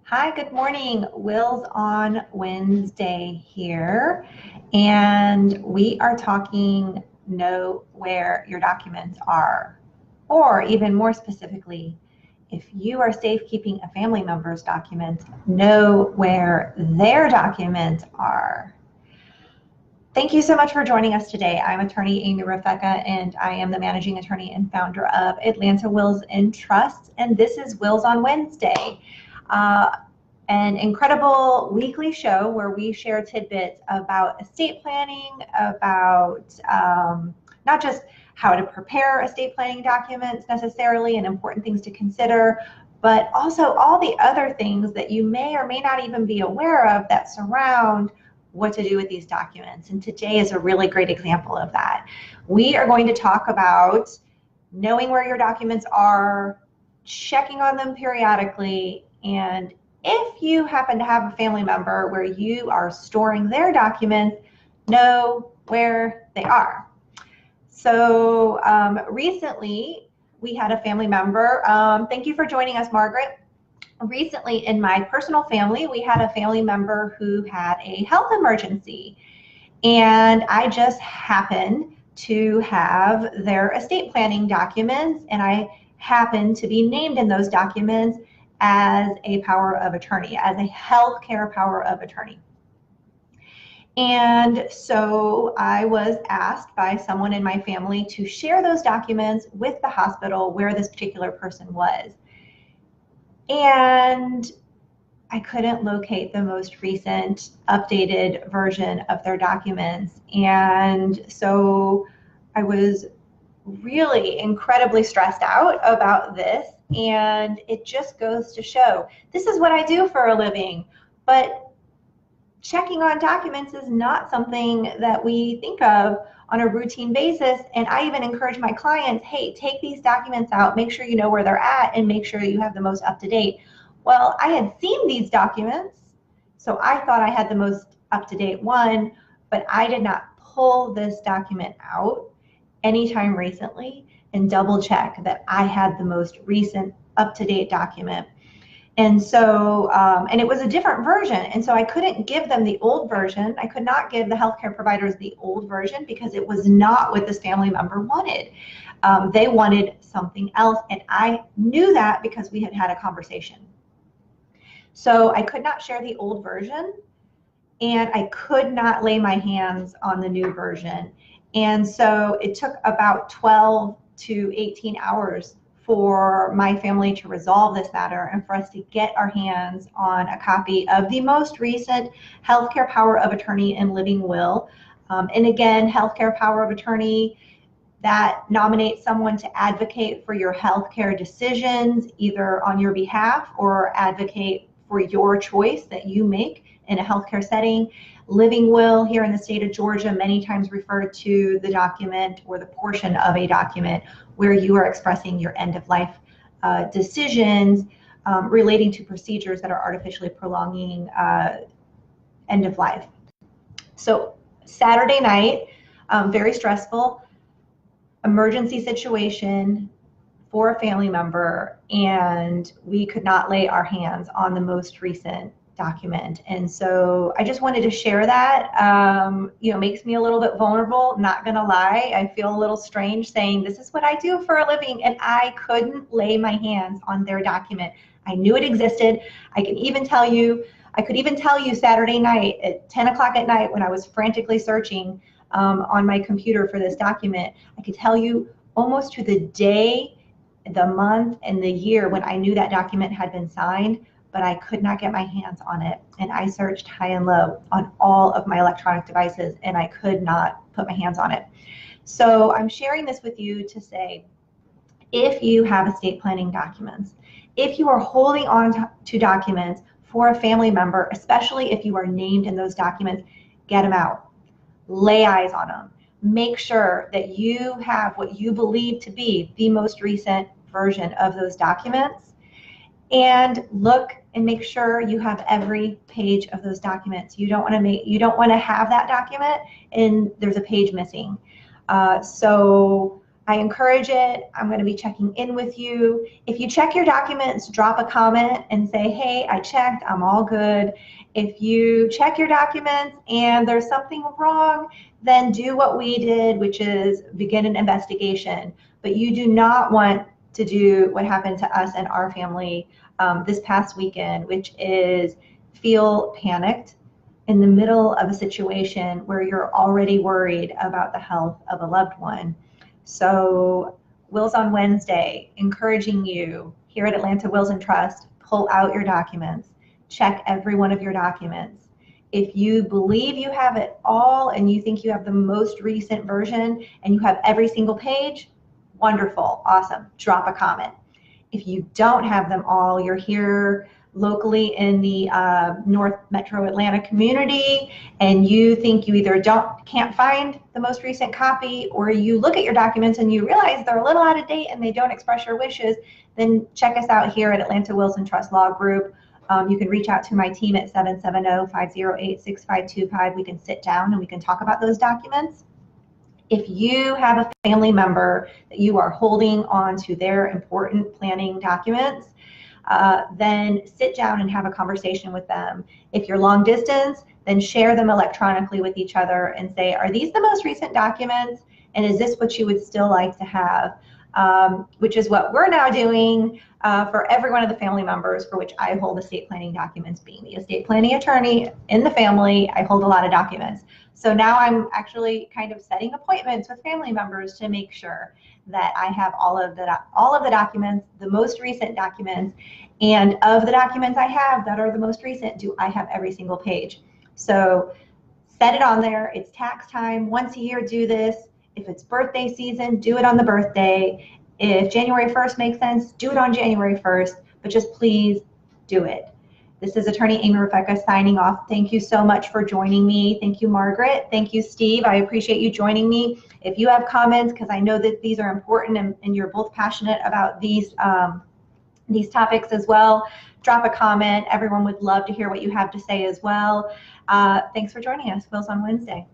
Hi, good morning. Will's on Wednesday here, and we are talking know where your documents are, or even more specifically, if you are safekeeping a family member's documents, know where their documents are. Thank you so much for joining us today. I'm attorney Amy Rafeka, and I am the managing attorney and founder of Atlanta Wills and Trusts, and this is Wills on Wednesday. An incredible weekly show where we share tidbits about estate planning, about not just how to prepare estate planning documents necessarily and important things to consider, but also all the other things that you may or may not even be aware of that surround what to do with these documents. And today is a really great example of that. We are going to talk about knowing where your documents are, checking on them periodically, and if you happen to have a family member where you are storing their documents, know where they are. So recently, we had a family member. Thank you for joining us, Margaret. Recently, in my personal family, we had a family member who had a health emergency. And I just happened to have their estate planning documents, and I happened to be named in those documents as a power of attorney, as a healthcare power of attorney. And so I was asked by someone in my family to share those documents with the hospital where this particular person was. And I couldn't locate the most recent updated version of their documents. And so I was really incredibly stressed out about this. And it just goes to show this is what I do for a living, but checking on documents is not something that we think of on a routine basis. And I even encourage my clients, hey, take these documents out, make sure you know where they're at, and make sure you have the most up-to-date. Well, I had seen these documents, so I thought I had the most up-to-date one, but I did not pull this document out anytime recently and double check that I had the most recent up-to-date document. And so, and it was a different version. And so I couldn't give them the old version. I could not give the healthcare providers the old version because it was not what this family member wanted. They wanted something else. And I knew that because we had had a conversation. So I could not share the old version, and I could not lay my hands on the new version. And so it took about 12 to 18 hours for my family to resolve this matter and for us to get our hands on a copy of the most recent healthcare power of attorney and living will. And again, healthcare power of attorney, that nominates someone to advocate for your healthcare decisions, either on your behalf or advocate for your choice that you make in a healthcare setting. Living will here in the state of Georgia many times refer to the document or the portion of a document where you are expressing your end of life decisions relating to procedures that are artificially prolonging end of life. So Saturday night, very stressful, emergency situation for a family member, and we could not lay our hands on the most recent document. And so I just wanted to share that. Makes me a little bit vulnerable, not gonna lie. I feel a little strange saying this is what I do for a living, and I couldn't lay my hands on their document. I knew it existed. I could even tell you Saturday night at 10 o'clock at night when I was frantically searching on my computer for this document, I could tell you almost to the day, the month, and the year when I knew that document had been signed, but I could not get my hands on it. And I searched high and low on all of my electronic devices, and I could not put my hands on it. So I'm sharing this with you to say, if you have estate planning documents, if you are holding on to documents for a family member, especially if you are named in those documents, get them out. Lay eyes on them. Make sure that you have what you believe to be the most recent version of those documents, and look and make sure you have every page of those documents. You don't want to have that document and there's a page missing. So I encourage it. I'm going to be checking in with you. If you check your documents, drop a comment and say, hey, I checked, I'm all good. If you check your documents and there's something wrong, then do what we did, which is begin an investigation. But you do not want to do what happened to us and our family this past weekend, which is feel panicked in the middle of a situation where you're already worried about the health of a loved one. So Wills on Wednesday, encouraging you here at Atlanta Wills and Trust, pull out your documents, check every one of your documents. If you believe you have it all and you think you have the most recent version and you have every single page, wonderful, awesome, drop a comment. If you don't have them all, you're here locally in the North Metro Atlanta community, and you think you either can't find the most recent copy, or you look at your documents and you realize they're a little out of date and they don't express your wishes, then check us out here at Atlanta Wills and Trust Law Group. You can reach out to my team at 770-508-6525. We can sit down and we can talk about those documents. If you have a family member that you are holding on to their important planning documents, then sit down and have a conversation with them. If you're long distance, then share them electronically with each other and say, are these the most recent documents? And is this what you would still like to have? Which is what we're now doing for every one of the family members for which I hold estate planning documents. Being the estate planning attorney in the family, I hold a lot of documents. So now I'm actually kind of setting appointments with family members to make sure that I have all of the documents, the most recent documents, and of the documents I have that are the most recent, do I have every single page? So set it on there. It's tax time. Once a year, do this. If it's birthday season, do it on the birthday. If January 1st makes sense, do it on January 1st, but just please do it. This is Attorney Amy Rafecka signing off. Thank you so much for joining me. Thank you, Margaret. Thank you, Steve. I appreciate you joining me. If you have comments, because I know that these are important and you're both passionate about these topics as well, drop a comment. Everyone would love to hear what you have to say as well. Thanks for joining us. Wills on Wednesday.